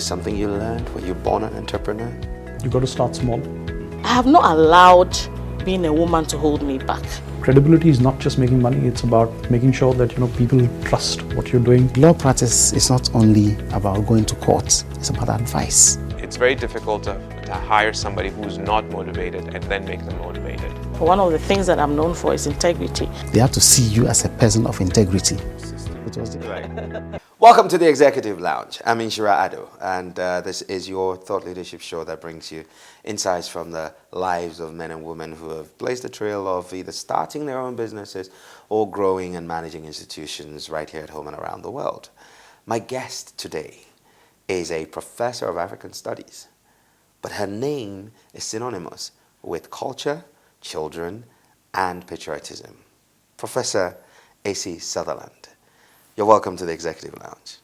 this something you learned? Were you born an entrepreneur? You got to start small. I have not allowed being a woman to hold me back. Credibility is not just making money, it's about making sure that people trust what you're doing. Law practice is not only about going to court, it's about advice. It's very difficult to hire somebody who's not motivated and then make them motivated. One of the things that I'm known for is integrity. They have to see you as a person of integrity. Welcome to the Executive Lounge. I'm Inshira Ado, and this is your thought leadership show that brings you insights from the lives of men and women who have blazed the trail of either starting their own businesses or growing and managing institutions right here at home and around the world. My guest today is a professor of African studies, but her name is synonymous with culture, children, and patriotism. Professor Esi Sutherland. You're welcome to the Executive Lounge.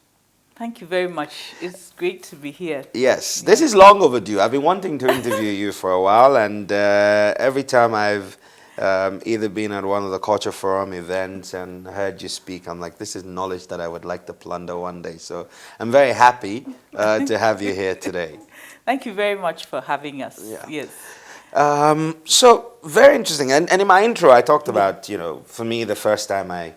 Thank you very much. It's great to be here. Yes, this is long overdue. I've been wanting to interview you for a while, and every time I've either been at one of the Culture Forum events and heard you speak, I'm like, this is knowledge that I would like to plunder one day. So I'm very happy to have you here today. Thank you very much for having us. Yeah. Yes. So very interesting. And in my intro, I talked about, for me, the first time I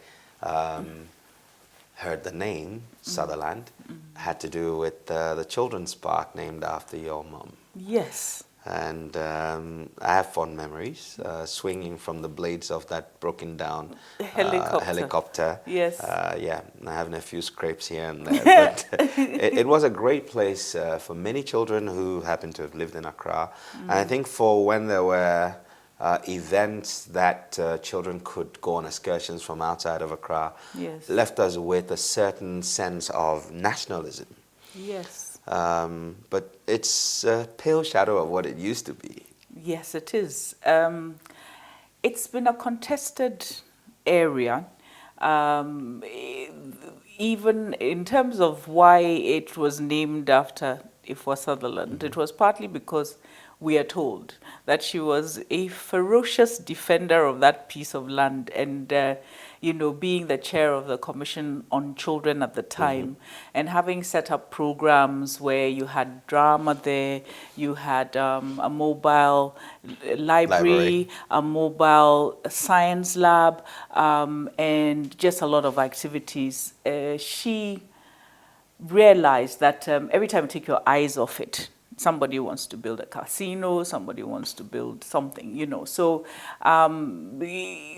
heard the name Sutherland had to do with the children's park named after your mom. Yes. And I have fond memories swinging from the blades of that broken down helicopter. Yes. Yeah, I have a few scrapes here and there. But it was a great place for many children who happen to have lived in Accra. And I think for when there were events that children could go on excursions from outside of Accra, yes, left us with a certain sense of nationalism. Yes. But it's a pale shadow of what it used to be. Yes, it is. It's been a contested area, even in terms of why it was named after Ifwa Sutherland. It was partly because we are told that she was a ferocious defender of that piece of land, and being the chair of the Commission on Children at the time, and having set up programs where you had drama there, you had a mobile library, a mobile science lab, and just a lot of activities. She realized that every time you take your eyes off it, somebody wants to build a casino, somebody wants to build something, So,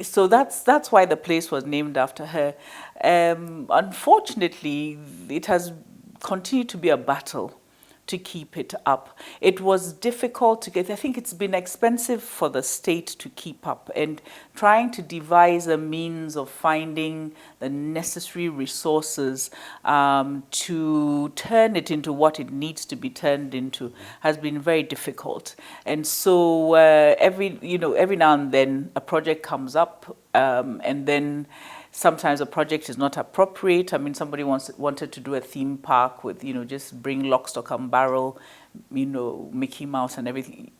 so that's why the place was named after her. Unfortunately, it has continued to be a battle to keep it up. It was difficult to get. I think it's been expensive for the state to keep up, and trying to devise a means of finding the necessary resources to turn it into what it needs to be turned into has been very difficult. And so every now and then a project comes up, and then sometimes a project is not appropriate. I mean, somebody wanted to do a theme park with, just bring lock, stock, and barrel, Mickey Mouse and everything.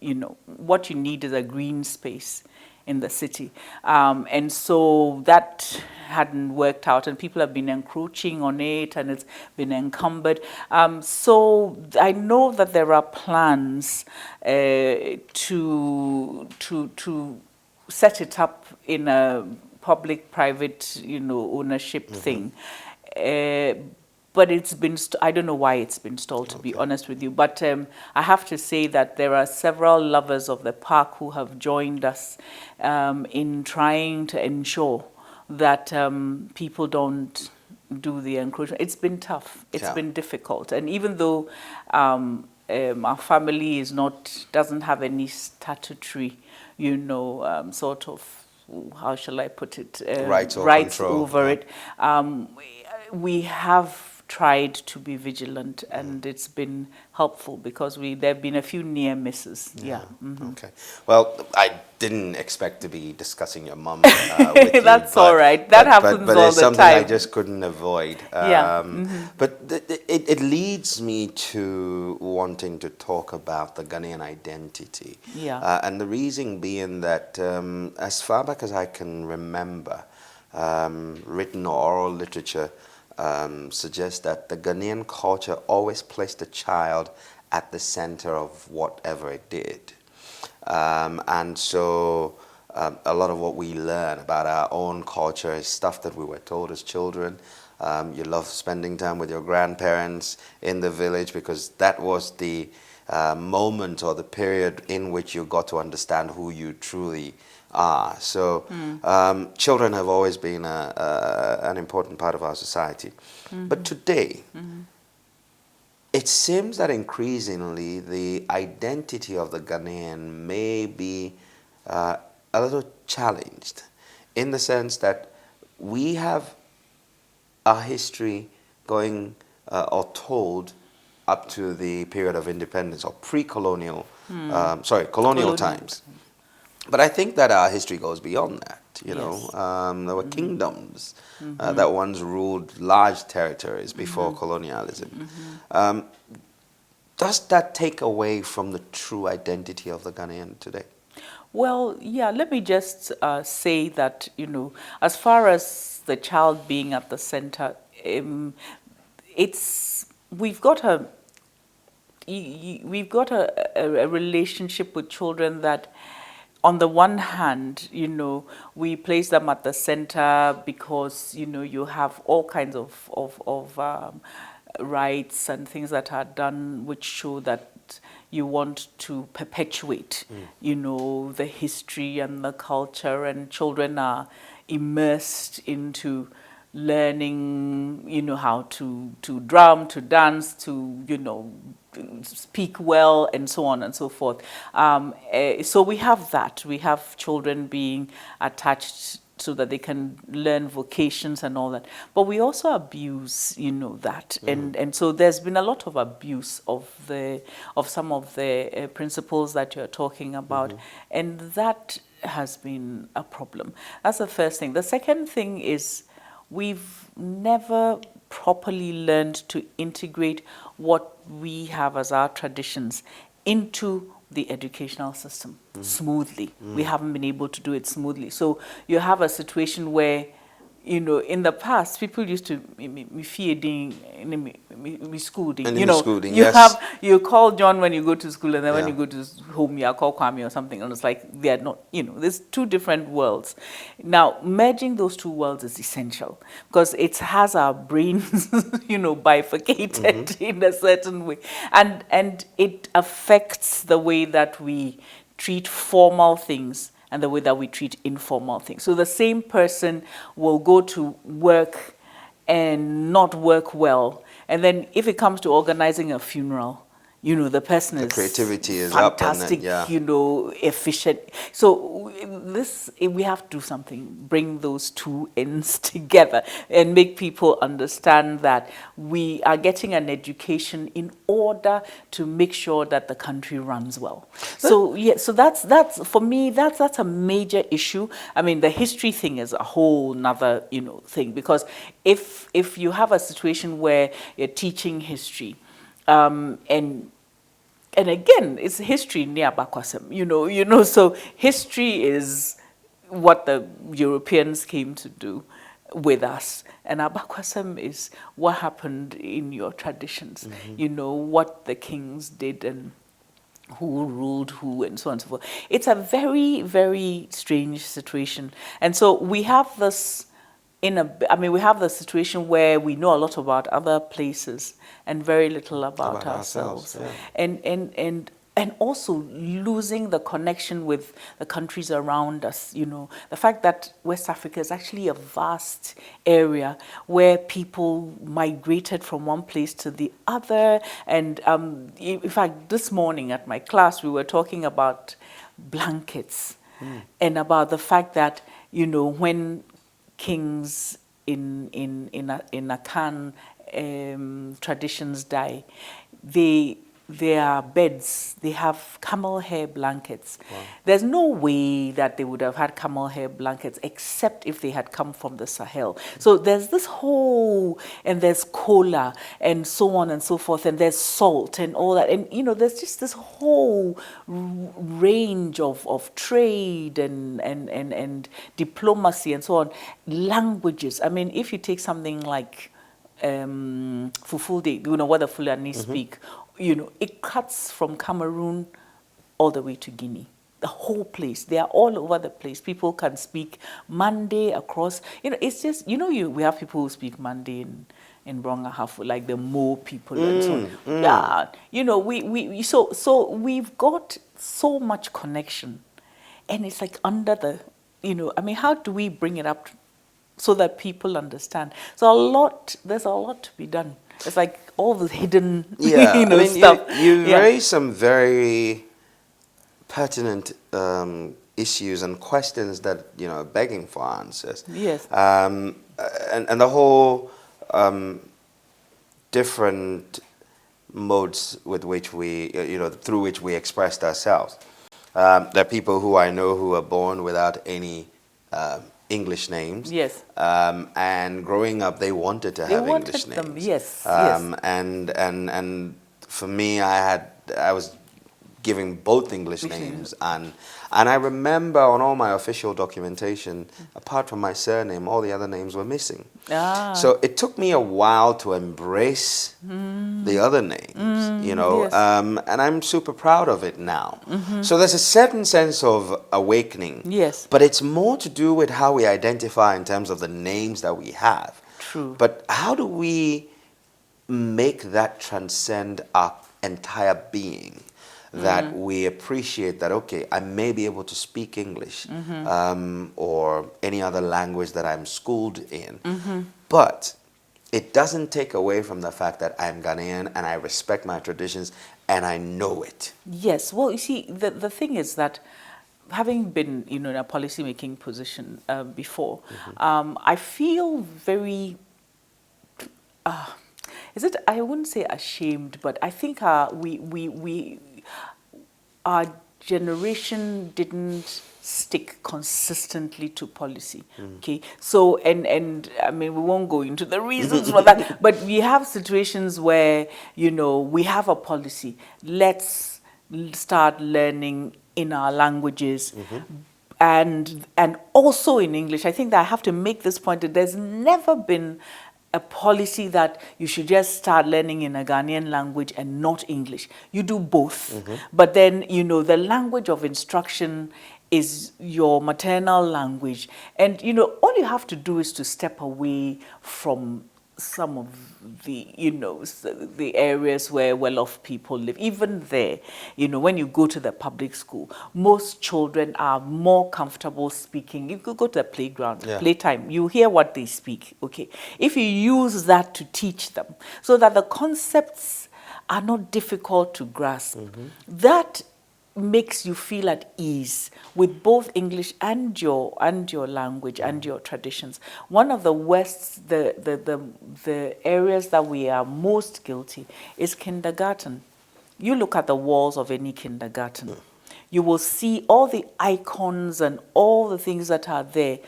What you need is a green space in the city. And so that hadn't worked out, and people have been encroaching on it, and it's been encumbered. So I know that there are plans to set it up in a public-private, ownership thing. But it's been, I don't know why it's been stalled, to be honest with you. But I have to say that there are several lovers of the park who have joined us in trying to ensure that people don't do the encroachment. It's been tough. It's been difficult. And even though our family doesn't have any statutory, sort of, how shall I put it, rights over it. We have tried to be vigilant, and it's been helpful because there have been a few near misses. Okay. Well, I didn't expect to be discussing your mum with you. That's all right. That happens all the time. But it's something I just couldn't avoid. But it leads me to wanting to talk about the Ghanaian identity. And the reason being that as far back as I can remember, written or oral literature suggests that the Ghanaian culture always placed the child at the center of whatever it did. And so a lot of what we learn about our own culture is stuff that we were told as children. You love spending time with your grandparents in the village because that was the moment or the period in which you got to understand who you truly are. So children have always been an important part of our society. But today, it seems that increasingly the identity of the Ghanaian may be a little challenged in the sense that we have a history going or told up to the period of independence or pre-colonial, colonial times. But I think that our history goes beyond that. You know, there were kingdoms that once ruled large territories before colonialism. Does that take away from the true identity of the Ghanaian today? Well, yeah, let me just say that, you know, as far as the child being at the center, we've got a relationship with children that, on the one hand, you know, we place them at the center because, you know, you have all kinds of rights and things that are done which show that you want to perpetuate, you know, the history and the culture, and children are immersed into learning, you know, how to drum, to dance, to, you know, speak well, and so on and so forth. So we have that. We have children being attached so that they can learn vocations and all that. But we also abuse, you know, that. And so there's been a lot of abuse of some of the principles that you're talking about. And that has been a problem. That's the first thing. The second thing is we've never properly learned to integrate what we have as our traditions into the educational system smoothly. We haven't been able to do it smoothly. So you have a situation where, you know, in the past, people used to schooling. You know, you call John when you go to school, and then when you go to home, you call Kwame or something. And it's like they are not, you know, there's two different worlds. Now, merging those two worlds is essential because it has our brains, you know, bifurcated in a certain way, and it affects the way that we treat formal things and the way that we treat informal things. So the same person will go to work and not work well. And then if it comes to organizing a funeral, you know, the person is creativity is fantastic, up, and you know, efficient. So we have to do something, bring those two ends together and make people understand that we are getting an education in order to make sure that the country runs well. So yeah, so that's for me, that's a major issue. I mean, the history thing is a whole nother, you know, thing, because if you have a situation where you're teaching history, and again, it's history near Bakwasem, you know, so history is what the Europeans came to do with us. And Abakwasem is what happened in your traditions, you know, what the kings did and who ruled who and so on and so forth. It's a very, very strange situation. And so we have this we have the situation where we know a lot about other places and very little about ourselves. Yeah. And also losing the connection with the countries around us, you know. The fact that West Africa is actually a vast area where people migrated from one place to the other. And in fact, this morning at my class, we were talking about blankets and about the fact that, you know, when kings in Akan traditions die, their beds, they have camel hair blankets. Wow. There's no way that they would have had camel hair blankets except if they had come from the Sahel. So there's this whole, and there's cola and so on and so forth, and there's salt and all that. And, you know, there's just this whole range of trade and diplomacy and so on. Languages. I mean, if you take something like Fulfulde, what the Fulani speak, it cuts from Cameroon all the way to Guinea. The whole place. They are all over the place. People can speak Mande across. It's just, we have people who speak Mande in Bronga-Hafu, like the Mo people and so on. Yeah, so we've got so much connection. And it's like under the, how do we bring it up so that people understand? So there's a lot to be done. It's like all the hidden, stuff. You raise some very pertinent issues and questions that are begging for answers. Yes. And the whole different modes with which we through which we expressed ourselves. There are people who I know who are born without any English names. Yes. And growing up, they wanted to have English names. Them, yes. And for me, I was giving both English names, and I remember on all my official documentation, apart from my surname, all the other names were missing. So it took me a while to embrace the other names, yes. And I'm super proud of it now. So there's a certain sense of awakening. Yes. But it's more to do with how we identify in terms of the names that we have. True. But how do we make that transcend our entire being? That we appreciate that, okay, I may be able to speak English or any other language that I'm schooled in, but it doesn't take away from the fact that I'm Ghanaian and I respect my traditions and I know it. Yes. Well, you see, the thing is that having been, in a policy-making position before, I feel very... I wouldn't say ashamed, but I think our generation didn't stick consistently to policy. Okay, so and I mean, we won't go into the reasons for that, but we have situations where we have a policy. Let's start learning in our languages. And also in English. I think that I have to make this point that there's never been a policy that you should just start learning in a Ghanaian language and not English. You do both. But then, the language of instruction is your maternal language. And, all you have to do is to step away from some of the, the areas where well-off people live. Even there, when you go to the public school, most children are more comfortable speaking. You could go to the playground, playtime, you hear what they speak, okay? If you use that to teach them, so that the concepts are not difficult to grasp, that makes you feel at ease with both English and your language and your traditions. One of the the areas that we are most guilty is kindergarten. You look at the walls of any kindergarten, you will see all the icons and all the things that are there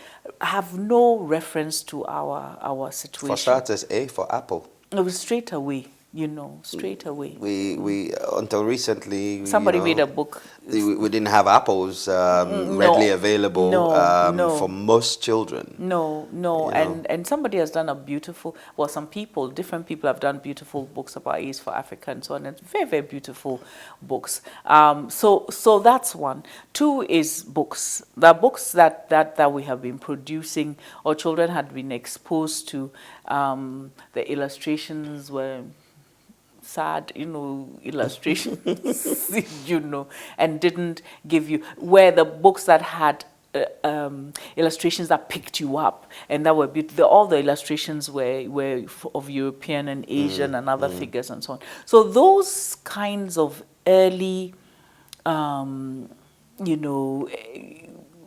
have no reference to our situation. For starters, A for apple. It was straight away. Straight away. We until recently, somebody made a book. We didn't have apples readily available for most children. No, and somebody has done a beautiful. Well, different people have done beautiful books about A's for Africa and so on. And very, very beautiful books. So that's one. Two is books. The books that we have been producing, or children had been exposed to. The illustrations were sad, illustrations, and didn't give you, where the books that had illustrations that picked you up, and that were beautiful. All the illustrations were of European and Asian and other figures and so on. So those kinds of early,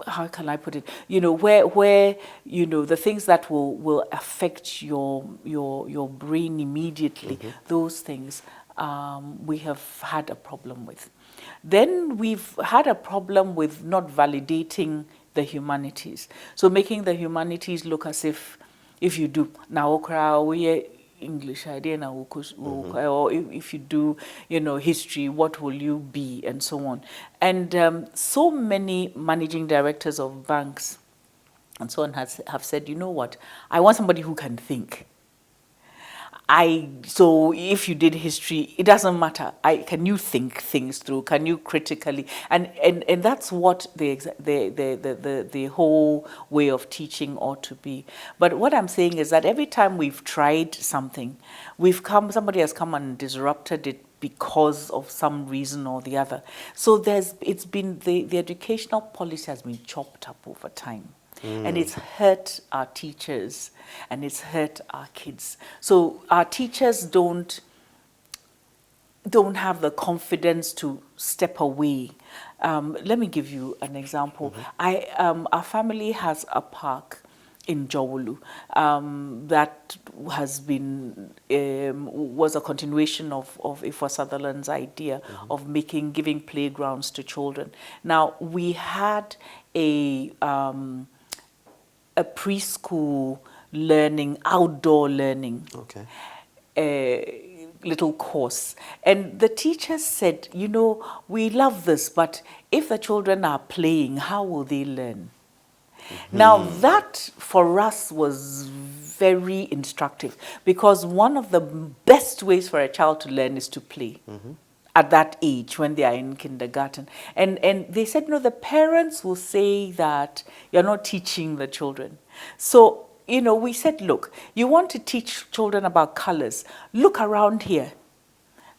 how can I put it? Where the things that will affect your brain immediately. Those things we have had a problem with. Then we've had a problem with not validating the humanities. So making the humanities look as if you do now English idea now, or if you do, history, what will you be, and so on. And so many managing directors of banks and so on have said, you know what, I want somebody who can think. So if you did history, it doesn't matter. Can you think things through? Can you critically? And that's what the whole way of teaching ought to be. But what I'm saying is that every time we've tried something, somebody has come and disrupted it because of some reason or the other. So it's been the educational policy has been chopped up over time. And it's hurt our teachers and it's hurt our kids. So our teachers don't have the confidence to step away. Let me give you an example. Our family has a park in Jowulu that has been was a continuation of Prof Sutherland's idea of giving playgrounds to children. Now we had a preschool learning, outdoor learning. Little course, and the teachers said, we love this, but if the children are playing, how will they learn? Now that for us was very instructive, because one of the best ways for a child to learn is to play at that age when they are in kindergarten. And they said, the parents will say that you're not teaching the children. So we said, look, you want to teach children about colors. Look around here.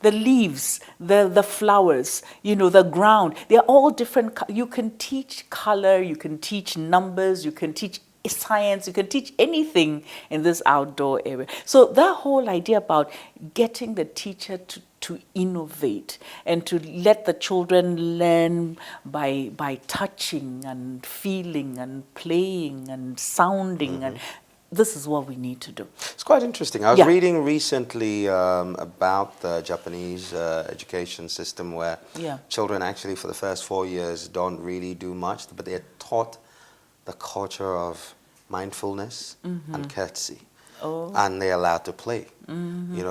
The leaves, the flowers, the ground, they're all different. You can teach color, you can teach numbers, you can teach science, you can teach anything in this outdoor area. So that whole idea about getting the teacher to innovate and to let the children learn by touching and feeling and playing and sounding, and this is what we need to do. It's quite interesting. I was reading recently about the Japanese education system where children actually for the first 4 years don't really do much, but they're taught the culture of mindfulness and courtesy. And they're allowed to play.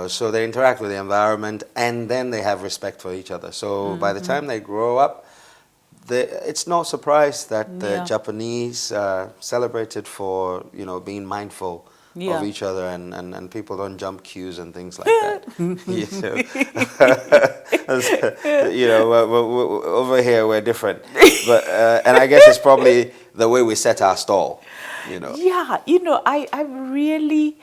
So they interact with the environment and then they have respect for each other. So by the time they grow up, it's no surprise that the Japanese celebrated for being mindful of each other, and people don't jump queues and things like that. Over here we're different, but and I guess it's probably the way we set our stall. I really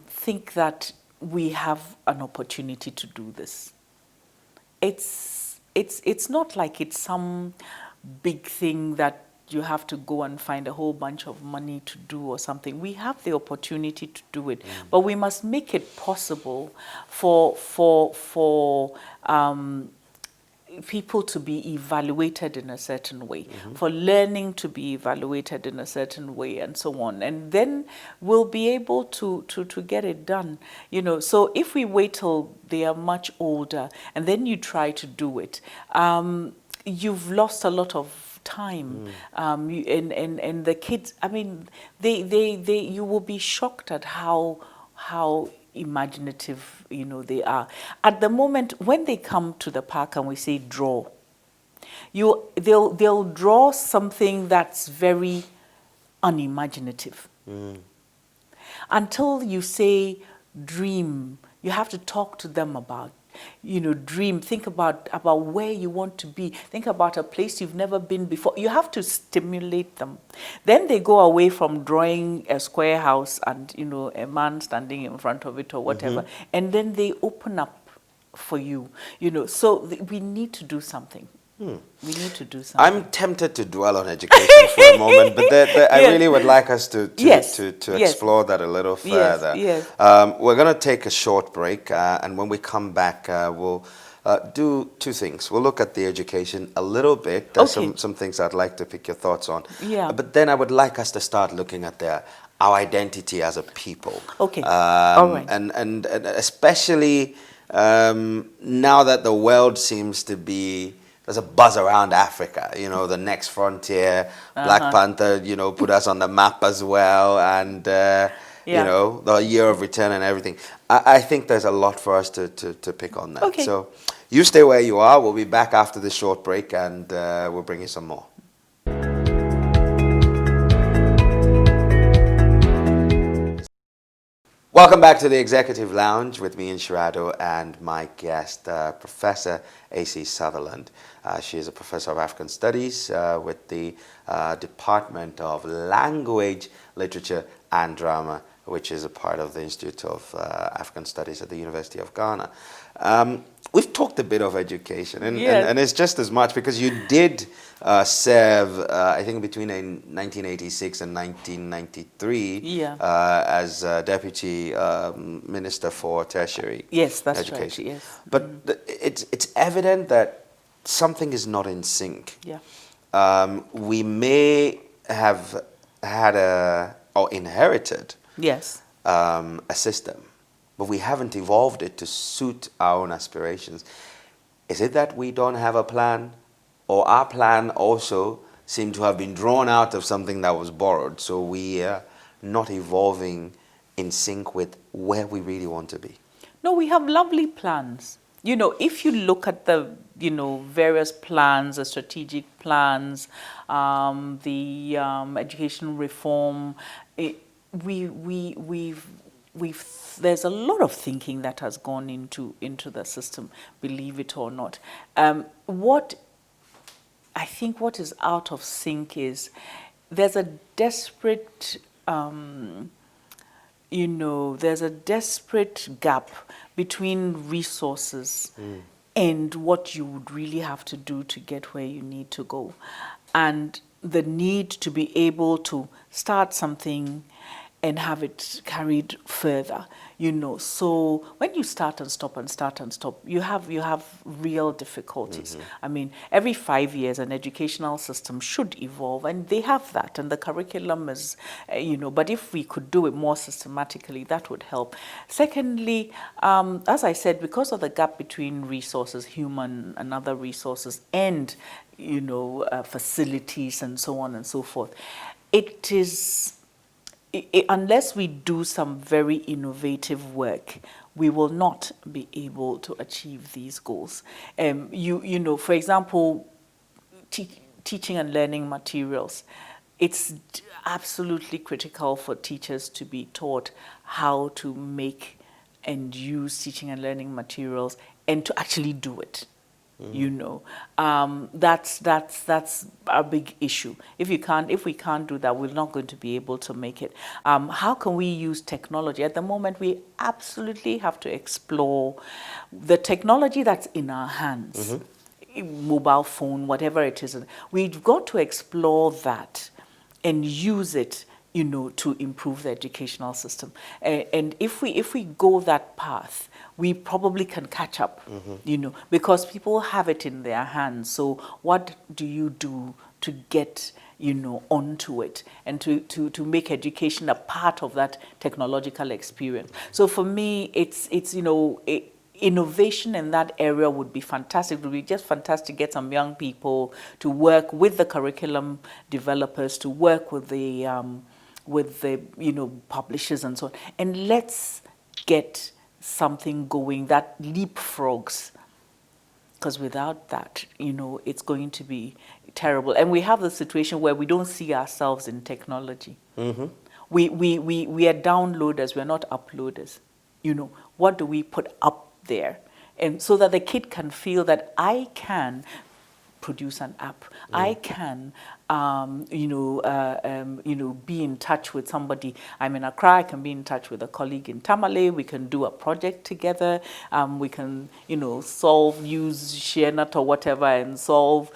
think that we have an opportunity to do this. It's not like it's some big thing that you have to go and find a whole bunch of money to do or something. We have the opportunity to do it, but we must make it possible for people to be evaluated in a certain way, for learning to be evaluated in a certain way, and so on. And then we'll be able to get it done. So if we wait till they are much older and then you try to do it, you've lost a lot of time. And the kids, you will be shocked at how imaginative they are. At the moment when they come to the park and we say draw, they'll draw something that's very unimaginative. Until you say dream, you have to talk to them about dream. Think about where you want to be. Think about a place you've never been before. You have to stimulate them. Then they go away from drawing a square house and a man standing in front of it or whatever, and then they open up for you. So we need to do something. We need to do something. I'm tempted to dwell on education for a moment, but I really would like us to explore that a little further. We're going to take a short break, and when we come back, we'll do two things. We'll look at the education a little bit. There's some things I'd like to pick your thoughts on. But then I would like us to start looking at our identity as a people. All right. And especially now that the world seems to be... There's a buzz around Africa, the next frontier. Black Panther, put us on the map as well, and the year of return and everything. I think there's a lot for us to pick on that. So you stay where you are. We'll be back after this short break, and we'll bring you some more. Welcome back to the Executive Lounge with me, Inshirado, and my guest, Professor Esi Sutherland. She is a professor of African Studies with the Department of Language, Literature and Drama, which is a part of the Institute of African Studies at the University of Ghana. We've talked a bit of education, and it's just as much because you did serve, I think, between 1986 and 1993 as Deputy Minister for Tertiary Education. Right, yes. But it's evident that something is not in sync. Yeah. We may have had or inherited a system, but we haven't evolved it to suit our own aspirations. Is it that we don't have a plan, or our plan also seemed to have been drawn out of something that was borrowed, so we are not evolving in sync with where we really want to be? No, we have lovely plans. You know, if you look at the, various plans, the strategic plans, the education reform, there's a lot of thinking that has gone into the system, believe it or not. What is out of sync is there's a desperate, there's a desperate gap between resources and what you would really have to do to get where you need to go, and the need to be able to start something and have it carried further, So when you start and stop, you have real difficulties. I mean, every 5 years, an educational system should evolve, and they have that, and the curriculum is, but if we could do it more systematically, that would help. Secondly, as I said, because of the gap between resources, human and other resources, and, facilities and so on and so forth, it is... unless we do some very innovative work, we will not be able to achieve these goals. For example, teaching and learning materials. It's absolutely critical for teachers to be taught how to make and use teaching and learning materials and to actually do it. That's a big issue. If we can't do that, we're not going to be able to make it. How can we use technology? At the moment, we absolutely have to explore the technology that's in our hands, mobile phone, whatever it is. We've got to explore that and use it, to improve the educational system. And if we go that path, we probably can catch up, because people have it in their hands. So what do you do to get, onto it and to make education a part of that technological experience? So for me, it's innovation in that area would be fantastic. It would be just fantastic to get some young people to work with the curriculum developers, to work with the publishers and so on. And let's get something going that leapfrogs, because without that, it's going to be terrible. And we have the situation where we don't see ourselves in technology. We are downloaders, we're not uploaders. What do we put up there? And so that the kid can feel that I can produce an app. I can, be in touch with somebody. I'm in Accra, I can be in touch with a colleague in Tamale. We can do a project together. We can, use ShareNet or whatever and solve,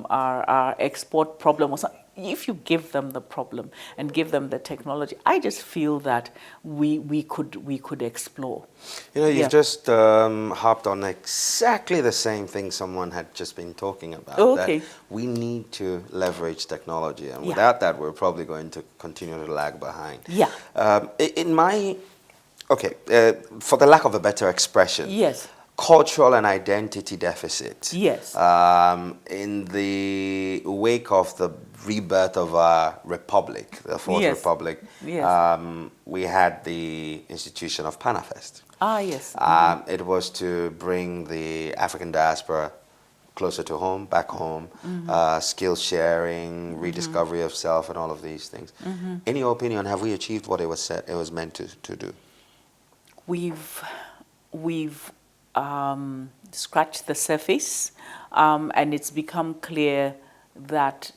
our export problem or something. If you give them the problem and give them the technology, I just feel that we could explore. You've just harped on exactly the same thing someone had just been talking about. Okay. That we need to leverage technology, and without that, we're probably going to continue to lag behind. Yeah. For the lack of a better expression. Yes. Cultural and identity deficit. Yes. In the wake of the rebirth of our republic, the Fourth Republic, we had the institution of Panafest. Ah, yes. It was to bring the African diaspora closer to home, back home, skill sharing, rediscovery of self, and all of these things. In your opinion, have we achieved what it was meant to do? We've scratched the surface, and it's become clear that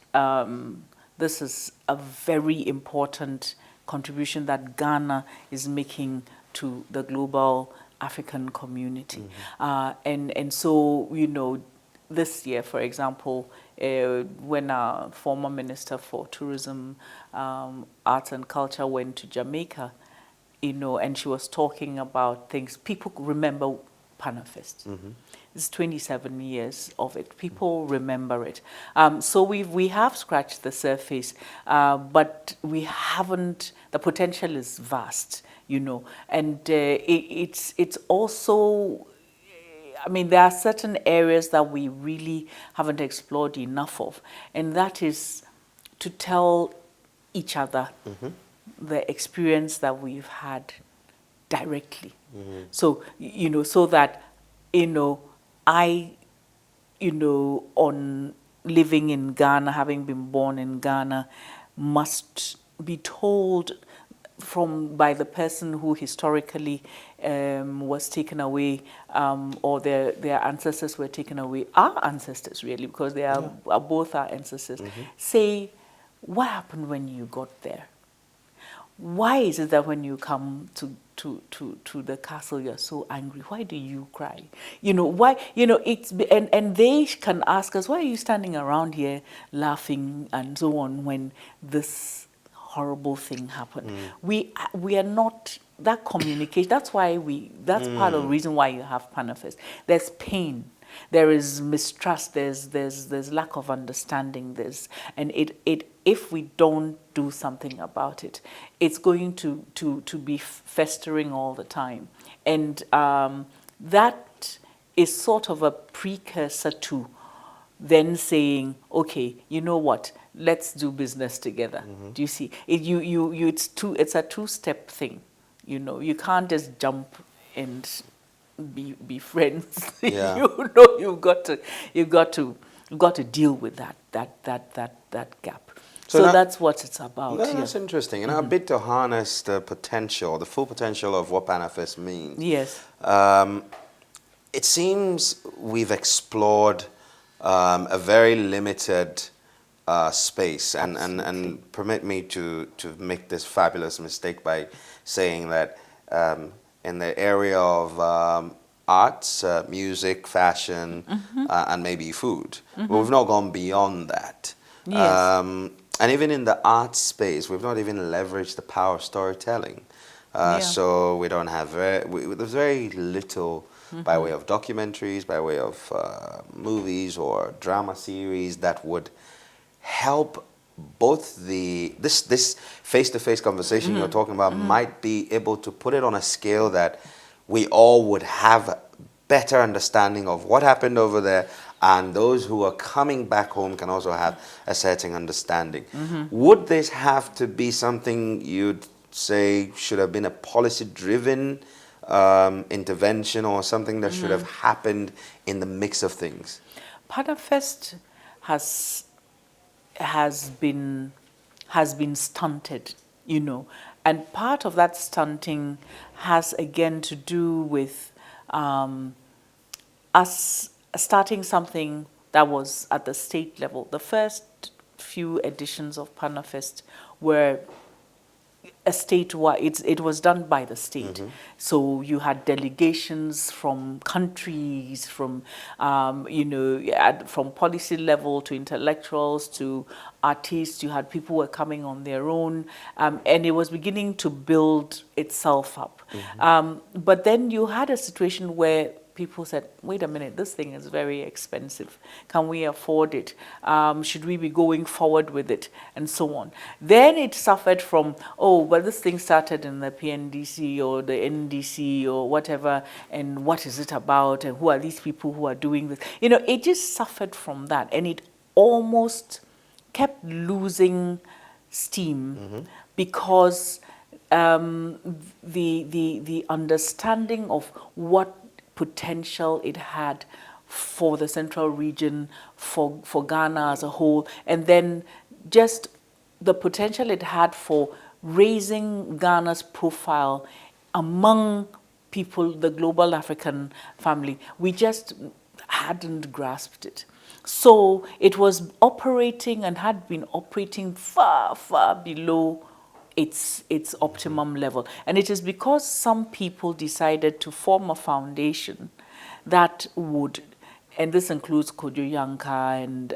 this is a very important contribution that Ghana is making to the global African community. And so, you know, this year, for example, when our former Minister for Tourism, Arts and Culture went to Jamaica, you know, and she was talking about things, people remember Panafest. It's 27 years of it. People remember it. So we have scratched the surface, but we haven't, the potential is vast, you know, and it's also, I mean, there are certain areas that we really haven't explored enough of, and that is to tell each other the experience that we've had directly. So, you know, so that, you know, on living in Ghana, having been born in Ghana, must be told by the person who historically was taken away, or their ancestors were taken away, our ancestors really, because they are both our ancestors, say, what happened when you got there? Why is it that when you come to the castle you're so angry? Why do you cry? You know, why, you know, and they can ask us, why are you standing around here laughing and so on when this horrible thing happened? We are not, that communication, that's why that's part of the reason why you have Panafest. There's pain, there is mistrust, there's lack of understanding, and if we don't do something about it, it's going to be festering all the time. And that is sort of a precursor to then saying, okay, you know what, let's do business together. Do you see? It's a two-step thing. You know, you can't just jump and be friends. Yeah. You know, you've got to deal with that gap. So now, that's what it's about. That's interesting. And a bit to harness the potential, the full potential of what Panafest means. Yes. It seems we've explored a very limited space, and permit me to make this fabulous mistake by saying that in the area of arts, music, fashion, and maybe food, but we've not gone beyond that. Yes. And even in the arts space, we've not even leveraged the power of storytelling. So we don't have there's very little by way of documentaries, by way of movies or drama series that would help both this face-to-face conversation you're talking about might be able to put it on a scale that we all would have better understanding of what happened over there, and those who are coming back home can also have a certain understanding. Would this have to be something you'd say should have been a policy-driven intervention, or something that should have happened in the mix of things? Panafest has been stunted, you know, and part of that stunting has again to do with us starting something that was at the state level. The first few editions of Panafest were a statewide, it was done by the state. So you had delegations from countries, from, you know, from policy level to intellectuals to artists. You had people who were coming on their own, and it was beginning to build itself up. But then you had a situation where people said, wait a minute, this thing is very expensive. Can we afford it? Should we be going forward with it? And so on. Then it suffered from, oh, well, this thing started in the PNDC or the NDC or whatever, and what is it about? And who are these people who are doing this? You know, it just suffered from that. And it almost kept losing steam because the understanding of what potential it had for the central region, for Ghana as a whole, and then just the potential it had for raising Ghana's profile among people, the global African family. We just hadn't grasped it. So it was operating and had been operating far, far below its optimum level. And it is because some people decided to form a foundation that would, and this includes Kojo Yanka and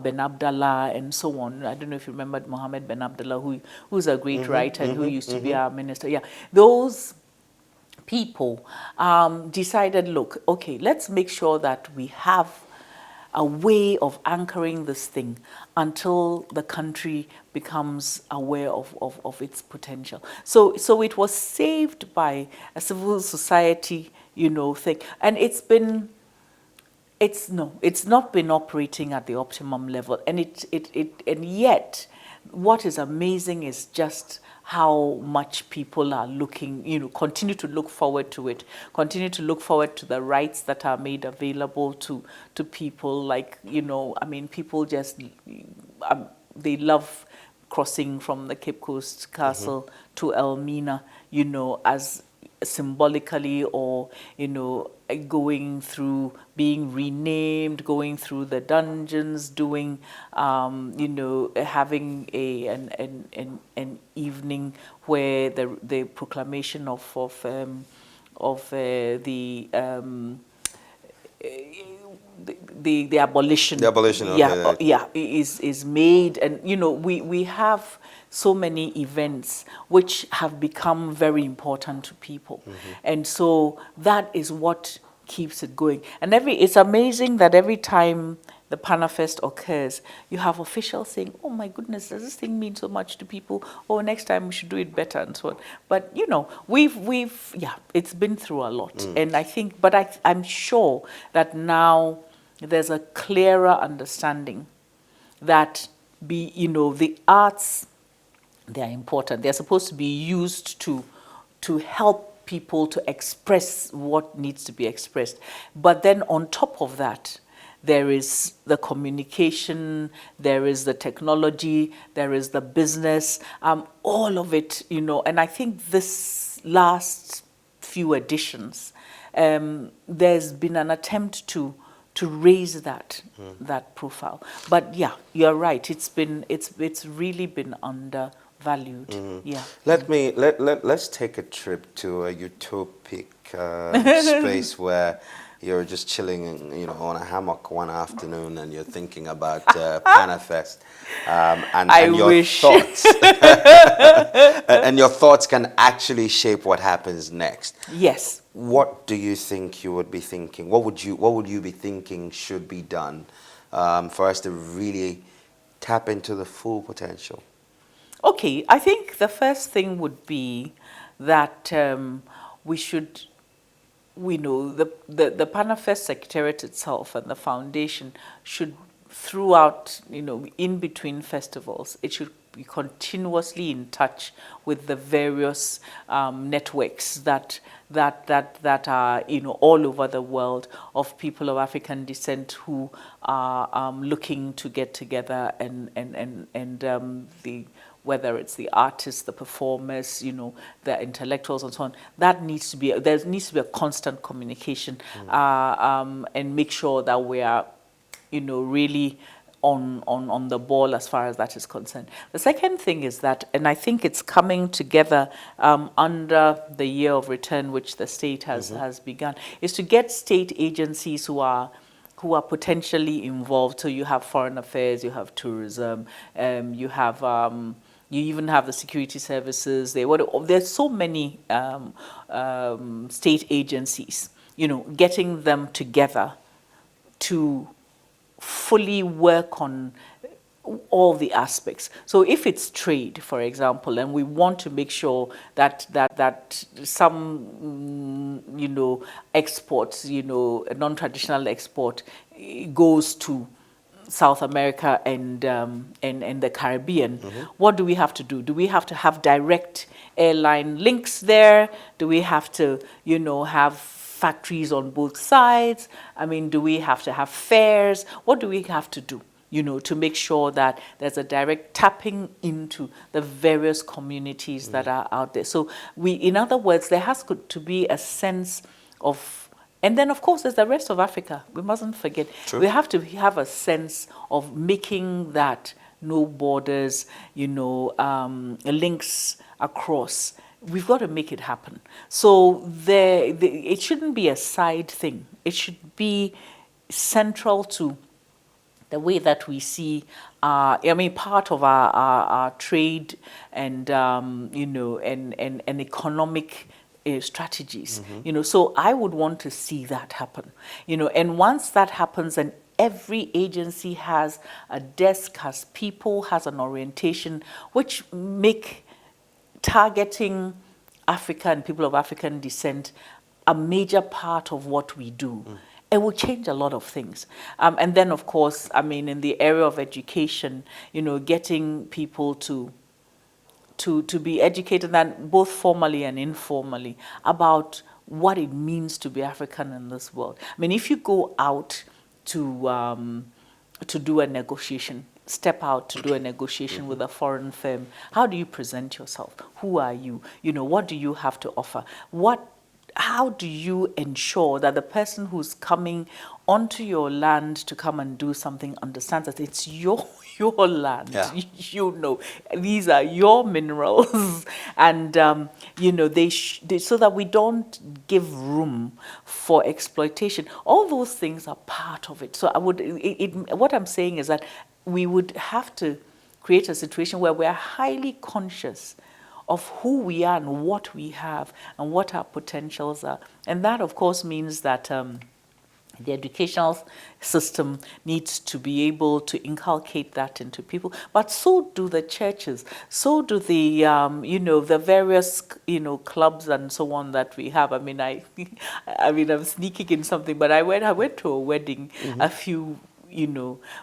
Ben Abdallah and so on. I don't know if you remember Mohammed Ben Abdallah, who's a great writer and who used to be our minister. Yeah, those people decided, look, okay, let's make sure that we have a way of anchoring this thing until the country becomes aware of its potential. So it was saved by a civil society, thing. And it's not been operating at the optimum level. And yet, what is amazing is just how much people are looking, continue to look forward to it, continue to look forward to the rights that are made available to people. Like, people just, they love crossing from the Cape Coast Castle to Elmina, as symbolically, or going through, being renamed, going through the dungeons, doing having an evening where the proclamation of the abolition. The abolition of is made. And we have so many events which have become very important to people. And so that is what keeps it going. And it's amazing that every time the Panafest occurs, you have officials saying, oh my goodness, does this thing mean so much to people? Oh, next time we should do it better, and so on. But it's been through a lot. And I think, I'm sure that now there's a clearer understanding that the arts, they're important. They're supposed to be used to help people to express what needs to be expressed. But then on top of that, there is the communication, there is the technology, there is the business, all of it, And I think this last few editions, there's been an attempt to raise that profile. But yeah, you're right. It's really been undervalued. Yeah. Let's take a trip to a utopic space where you're just chilling, on a hammock one afternoon, and you're thinking about Panafest, and your wish. thoughts, and your thoughts can actually shape what happens next. Yes. What do you think you would be thinking? What would you be thinking should be done for us to really tap into the full potential? Okay, I think the first thing would be that we should. We know the Panafest Secretariat itself and the foundation should, throughout, in between festivals, it should be continuously in touch with the various networks that are all over the world of people of African descent who are looking to get together and whether it's the artists, the performers, the intellectuals and so on, there needs to be a constant communication and make sure that we are, really on the ball as far as that is concerned. The second thing is that, and I think it's coming together under the year of return, which the state has begun, is to get state agencies who are potentially involved. So you have foreign affairs, you have tourism, you have you even have the security services. There's so many state agencies, getting them together to fully work on all the aspects. So if it's trade, for example, and we want to make sure that some exports, a non-traditional export goes to South America and the Caribbean, what do we have to do? Do we have to have direct airline links there? Do we have to, have factories on both sides? I mean, do we have to have fairs? What do we have to do, to make sure that there's a direct tapping into the various communities that are out there? So in other words, there has to be a sense of, and then of course there's the rest of Africa. We mustn't forget. True. We have to have a sense of making that no borders, links across. We've got to make it happen. So it shouldn't be a side thing. It should be central to the way that we see, part of our trade and, and economic strategies. So I would want to see that happen. And once that happens, and every agency has a desk, has people, has an orientation, which make targeting Africa and people of African descent a major part of what we do. It will change a lot of things. And then, of course, in the area of education, getting people to be educated, and both formally and informally, about what it means to be African in this world. If you go out to do a negotiation, step out to do a negotiation with a foreign firm, how do you present yourself? Who are you? What do you have to offer? How do you ensure that the person who's coming onto your land to come and do something understands that it's your land? Yeah. These are your minerals, and so that we don't give room for exploitation. All those things are part of it. So what I'm saying is that we would have to create a situation where we are highly conscious of who we are and what we have and what our potentials are. And that, of course, means that the educational system needs to be able to inculcate that into people. But so do the churches. So do the, the various, clubs and so on that we have. I'm sneaking in something, but I went to a wedding a few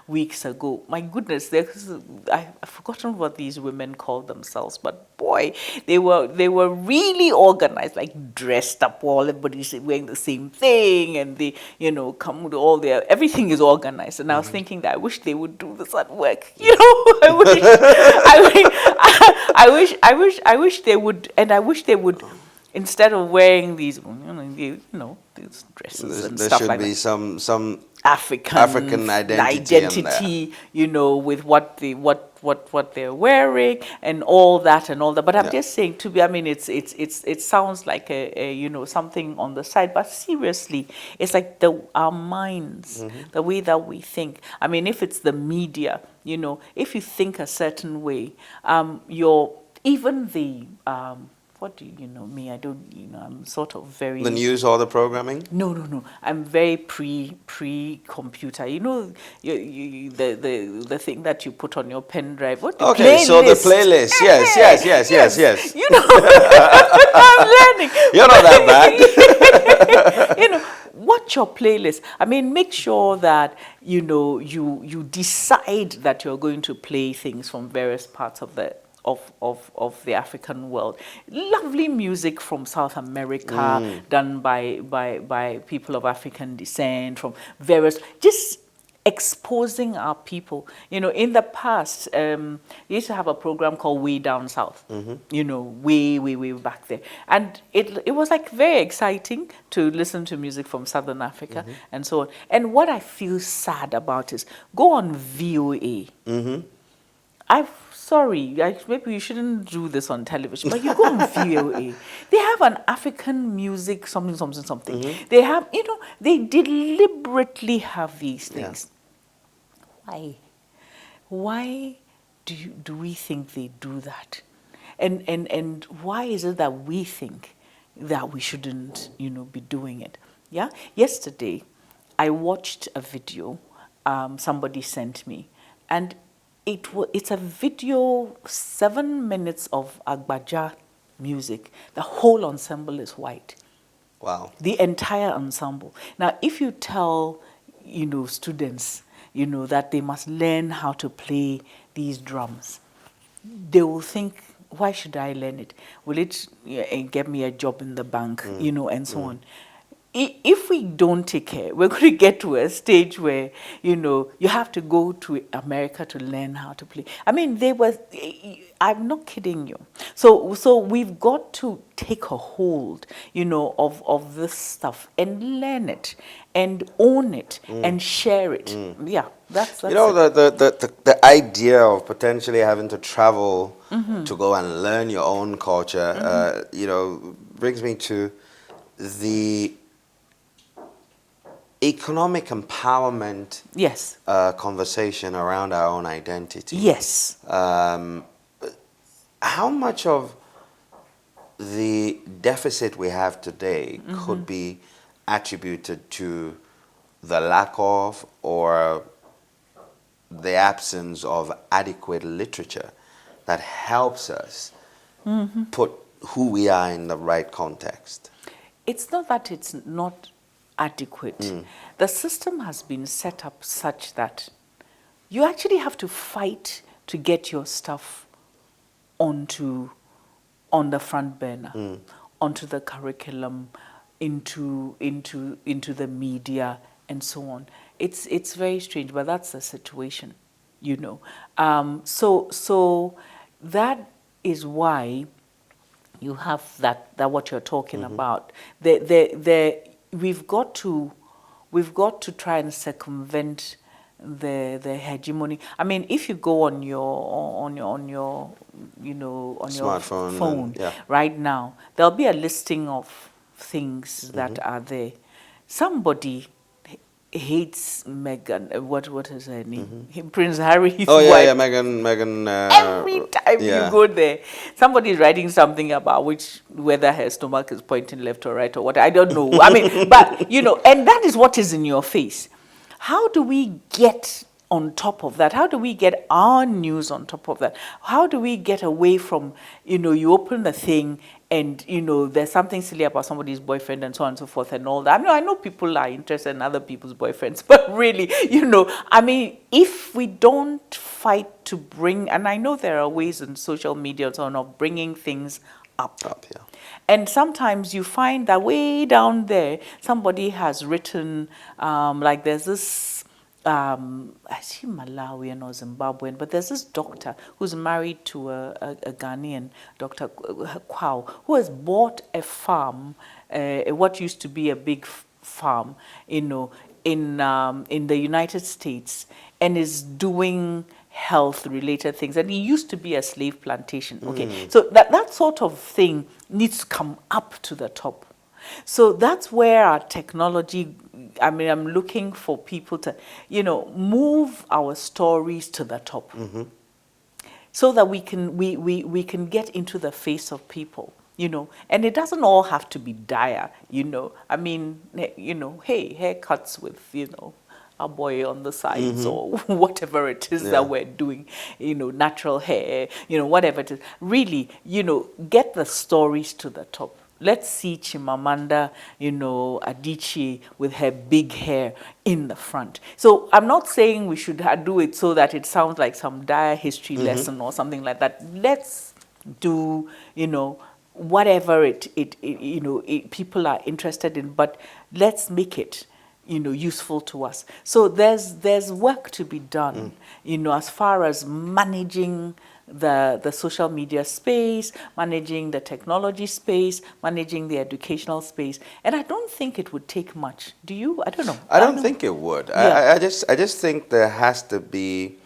weeks ago. My goodness, I've forgotten what these women called themselves, but boy, they were really organized, like dressed up, everybody's wearing the same thing, and they, come with all their, everything is organized. And I was thinking that I wish they would do this at work. I wish they would, and I wish they would, instead of wearing these, these dresses and stuff like that. There should be some African identity, with what they're wearing and all that. But I'm just saying, it sounds like a something on the side, but seriously, it's like our minds, the way that we think. If it's the media, if you think a certain way, even the what do you know me? I don't, I'm sort of very... The news or the programming? No. I'm very pre-computer. The thing that you put on your pen drive. What the Okay, playlist. so the playlist. Yes. I'm learning. You're not that bad. Watch your playlist. Make sure that, you decide that you're going to play things from various parts of the African world. Lovely music from South America, done by people of African descent, from various, just exposing our people. In the past, they used to have a program called Way Down South, way back there. And it was like very exciting to listen to music from Southern Africa and so on. And what I feel sad about is, go on VOA. Sorry, maybe you shouldn't do this on television, but you go on VOA. They have an African music, something. They have, they deliberately have these things. Yeah. Why do we think they do that? And why is it that we think that we shouldn't, be doing it? Yeah. Yesterday, I watched a video somebody sent me, and it's a video, 7 minutes of Agbaja music. The whole ensemble is white. Wow. The entire ensemble. Now, if you tell, students, that they must learn how to play these drums, they will think, why should I learn it? Will it get me a job in the bank, and so on? if we don't take care, we're going to get to a stage where, you know, you have to go to America to learn how to play. I mean, I'm not kidding you. So we've got to take a hold, you know, of this stuff and learn it and own it and share it. Yeah, that's You know, it. the idea of potentially having to travel to go and learn your own culture, you know, brings me to the economic empowerment Yes. conversation around our own identity. Yes. How much of the deficit we have today could be attributed to the lack of or the absence of adequate literature that helps us put who we are in the right context? It's not that it's not adequate. The system has been set up such that you actually have to fight to get your stuff on the front burner, onto the curriculum, into the media, and so on. It's very strange, but that's the situation, you know. So that is why you have that what you're talking about. We've got to try and circumvent the hegemony. I mean, if you go on your you know, on Smartphone your phone and, yeah. right now, there'll be a listing of things that are there. Somebody hates Meghan. What is her name? Prince Harry's Oh, yeah, wife. yeah, Meghan. Every time yeah. you go there, somebody is writing something about whether her stomach is pointing left or right or what. I don't know. I mean, but, you know, and that is what is in your face. How do we get on top of that? How do we get our news on top of that? How do we get away from, you know, you open the thing and, you know, there's something silly about somebody's boyfriend and so on and so forth and all that. I know people are interested in other people's boyfriends, but really, you know, I mean, if we don't fight to bring, and I know there are ways in social media and so on of bringing things up. Yeah. And sometimes you find that way down there, somebody has written, like there's this, I see Malawian or Zimbabwean, but there's this doctor who's married to a Ghanaian, Dr. Kwao, who has bought a farm, what used to be a big farm, you know, in the United States, and is doing health-related things. And he used to be a slave plantation. Okay, so that sort of thing needs to come up to the top. So that's where our technology, I mean, I'm looking for people to, you know, move our stories to the top, so that we can get into the face of people, you know. And it doesn't all have to be dire, you know. I mean, you know, hey, haircuts with, you know, a boy on the sides or whatever it is that we're doing, you know, natural hair, you know, whatever it is. Really, you know, get the stories to the top. Let's see Chimamanda, you know, Adichie with her big hair in the front. So I'm not saying we should do it so that it sounds like some dire history lesson or something like that. Let's do, you know, whatever people are interested in, but let's make it, you know, useful to us. So there's work to be done, you know, as far as managing the social media space, managing the technology space, managing the educational space. And I don't think it would take much. Do you? I don't know. I don't think it would. Yeah. I just think there has to be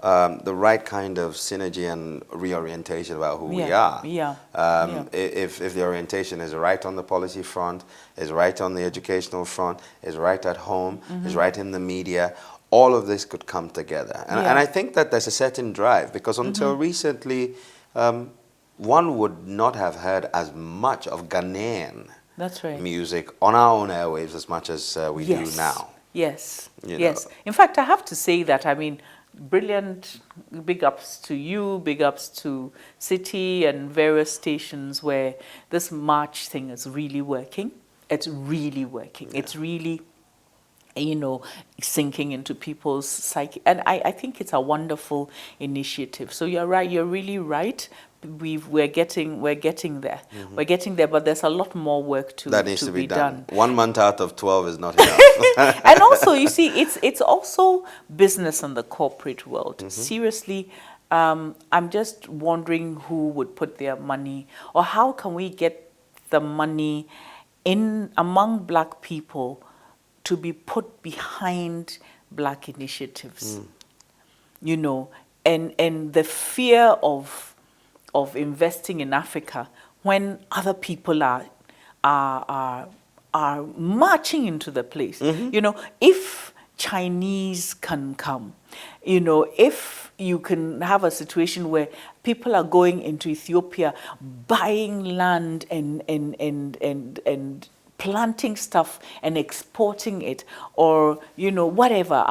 the right kind of synergy and reorientation about who we are. If the orientation is right on the policy front, is right on the educational front, is right at home, is right in the media, all of this could come together. And I think that there's a certain drive, because until recently, one would not have heard as much of Ghanaian music on our own airwaves as much as we do now. Yes, You yes. know. In fact, I have to say that, I mean, brilliant, big ups to you, big ups to City and various stations where this March thing is really working. It's really working. Yeah. It's really, you know, sinking into people's psyche. And I think it's a wonderful initiative. So you're right, you're really right. we're getting there. We're getting there, but there's a lot more work to That needs to be done. done. 1 month out of 12 is not enough. And also, you see, it's also business in the corporate world. Seriously, I'm just wondering who would put their money, or how can we get the money in among black people to be put behind black initiatives. You know, and the fear of investing in Africa when other people are marching into the place. You know, if Chinese can come, you know, if you can have a situation where people are going into Ethiopia, buying land and planting stuff and exporting it, or, you know, whatever.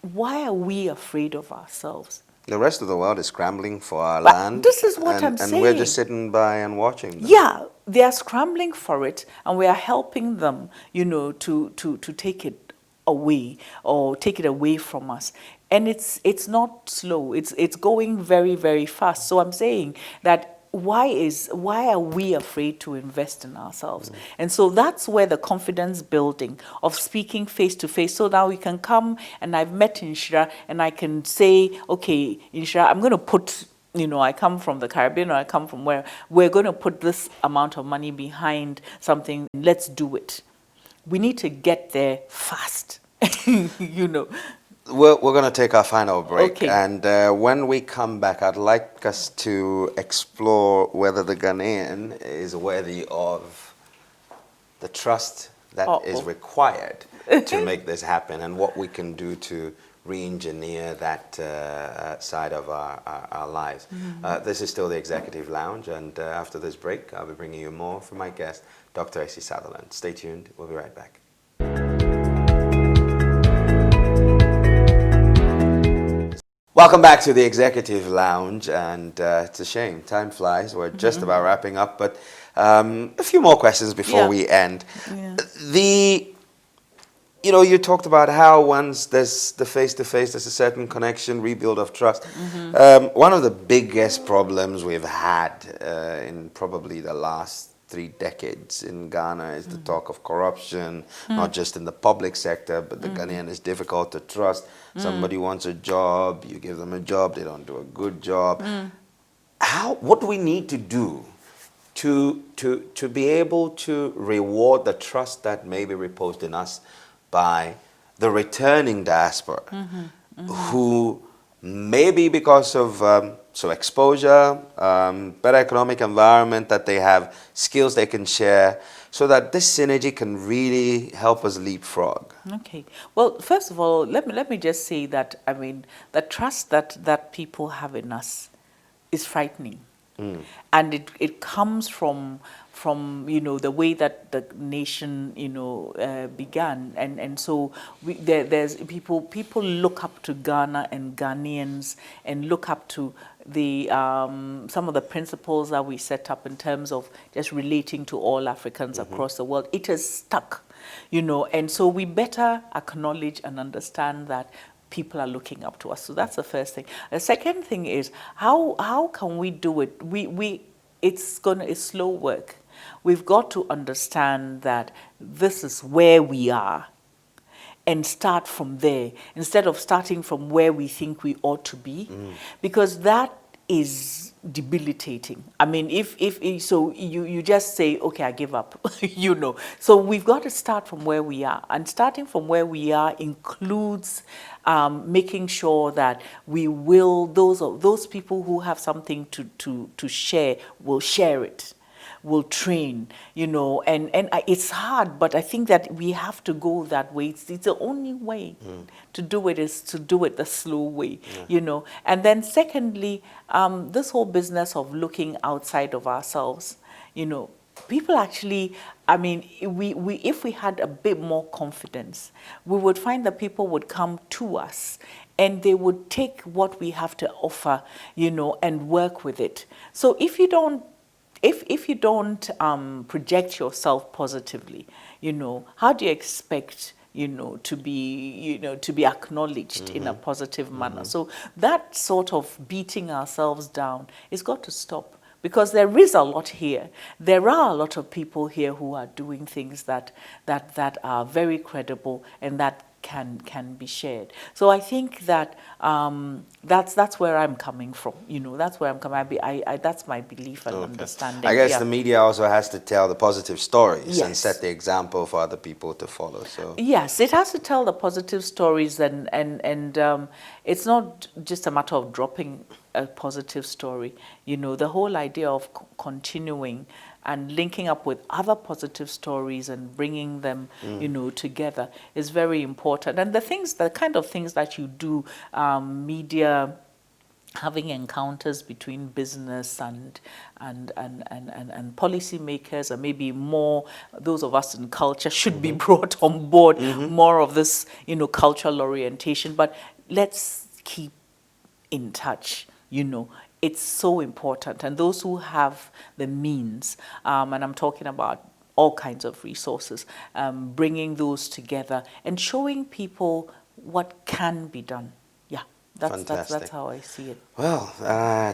Why are we afraid of ourselves? The rest of the world is scrambling for our land. This is what I'm saying. And we're just sitting by and watching them. Yeah, they are scrambling for it, and we are helping them, you know, to take it away, or take it away from us. And it's not slow. It's going very, very fast. So I'm saying that why are we afraid to invest in ourselves? And so that's where the confidence building of speaking face to face. So now we can come, and I've met Inshira, and I can say, okay, Inshira, I'm going to put, you know, I come from the Caribbean, or I come from where, we're going to put this amount of money behind something. Let's do it. We need to get there fast, you know. We're going to take our final break. Okay. And when we come back, I'd like us to explore whether the Ghanaian is worthy of the trust that is required to make this happen, and what we can do to re-engineer that side of our lives. This is still the Executive Lounge, and after this break, I'll be bringing you more from my guest, Dr. Esi Sutherland. Stay tuned. We'll be right back. Welcome back to the Executive Lounge, and it's a shame, time flies. We're just about wrapping up, but a few more questions before we end. You know, you talked about how once there's the face-to-face, there's a certain connection, rebuild of trust. One of the biggest problems we've had in probably the last 3 decades in Ghana is the talk of corruption, not just in the public sector, but the Ghanaian is difficult to trust. Somebody wants a job, you give them a job, they don't do a good job. What do we need to do to be able to reward the trust that may be reposed in us by the returning diaspora, who maybe because of exposure, better economic environment, that they have skills they can share, so that this synergy can really help us leapfrog? Okay. Well, first of all, let me just say that, I mean, the trust that people have in us is frightening. And it comes from you know, the way that the nation, you know, began, and so there's people look up to Ghana and Ghanaians, and look up to the some of the principles that we set up in terms of just relating to all Africans across the world. It has stuck, you know, and so we better acknowledge and understand that people are looking up to us. So that's the first thing. The second thing is, how can we do it? It's slow work. We've got to understand that this is where we are, and start from there instead of starting from where we think we ought to be, because that is debilitating. I mean, if so you just say, okay, I give up, you know. So we've got to start from where we are, and starting from where we are includes making sure that we will, those people who have something to share will share it, will train, you know, and it's hard, but I think that we have to go that way. It's the only way to do it, is to do it the slow way, you know. And then secondly, this whole business of looking outside of ourselves, you know, people actually, I mean, if we had a bit more confidence, we would find that people would come to us, and they would take what we have to offer, you know, and work with it. So if you don't project yourself positively, you know, how do you expect to be acknowledged in a positive manner. So that sort of beating ourselves down has got to stop. Because there is a lot here. There are a lot of people here who are doing things that are very credible and that can be shared. So I think that that's where I'm coming from. That's where I'm coming. That's my belief and understanding. I guess yeah. the media also has to tell the positive stories and Yes. set the example for other people to follow. So Yes, it has to tell the positive stories, and it's not just a matter of dropping a positive story. The whole idea of continuing and linking up with other positive stories and bringing them, together is very important. And the kind of things that you do, media, having encounters between business and policymakers, and maybe more those of us in culture should be brought on board, more of this, cultural orientation. But let's keep in touch, It's so important. And those who have the means, and I'm talking about all kinds of resources, bringing those together and showing people what can be done. That's how I see it. Well,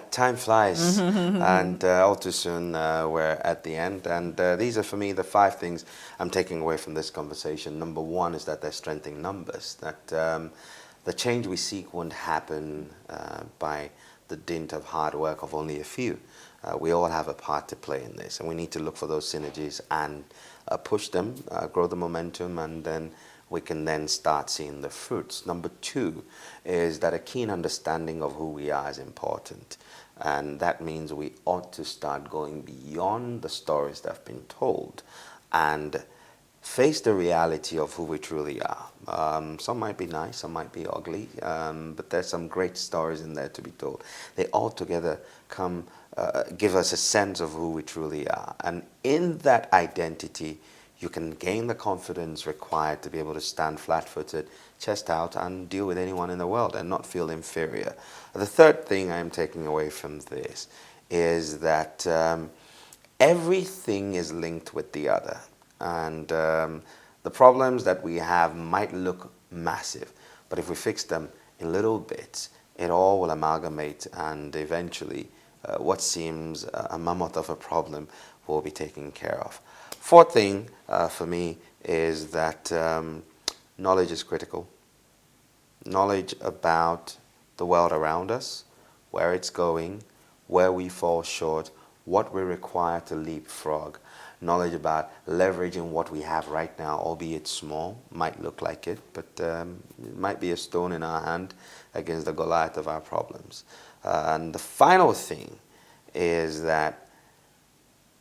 time flies, and all too soon we're at the end. And these are, for me, the 5 things I'm taking away from this conversation. Number 1 is that they're strengthening numbers, that the change we seek won't happen by the dint of hard work of only a few. We all have a part to play in this, and we need to look for those synergies and push them, grow the momentum, and then we can then start seeing the fruits. Number 2 is that a keen understanding of who we are is important. And that means we ought to start going beyond the stories that have been told and face the reality of who we truly are. Some might be nice, some might be ugly, but there's some great stories in there to be told. They all together give us a sense of who we truly are. And in that identity, you can gain the confidence required to be able to stand flat-footed, chest out, and deal with anyone in the world and not feel inferior. The 3rd thing I'm taking away from this is that everything is linked with the other. And the problems that we have might look massive, but if we fix them in little bits, it all will amalgamate, and eventually what seems a mammoth of a problem will be taken care of. 4th thing for me is that knowledge is critical. Knowledge about the world around us, where it's going, where we fall short, what we require to leapfrog. Knowledge about leveraging what we have right now, albeit small, might look like it, but it might be a stone in our hand against the Goliath of our problems. And the final thing is that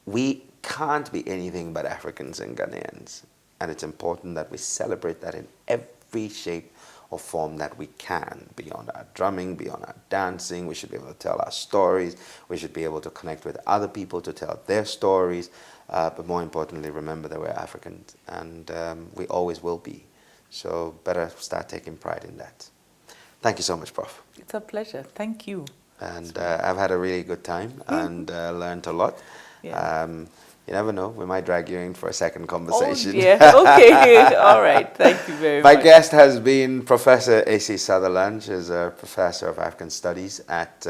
we can't be anything but Africans and Ghanaians. And it's important that we celebrate that in every shape or form that we can, beyond our drumming, beyond our dancing. We should be able to tell our stories. We should be able to connect with other people to tell their stories. But more importantly, remember that we're Africans, and we always will be. So better start taking pride in that. Thank you so much, Prof. It's a pleasure. Thank you. And I've had a really good time and learned a lot. Yeah. You never know, we might drag you in for a second conversation. Oh, yeah. Okay. All right. Thank you very much. My guest has been Professor Esi Sutherland. She's a professor of African Studies at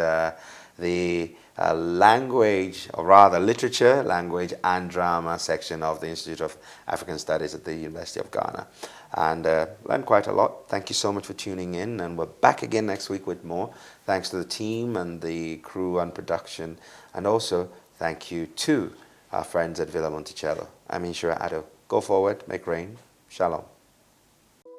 the language, or rather literature, language and drama section of the Institute of African Studies at the University of Ghana. And learned quite a lot. Thank you so much for tuning in, and we're back again next week with more. Thanks to the team and the crew on production, and also thank you to our friends at Villa Monticello. I'm Inshira Addo. Go forward, make rain. Shalom.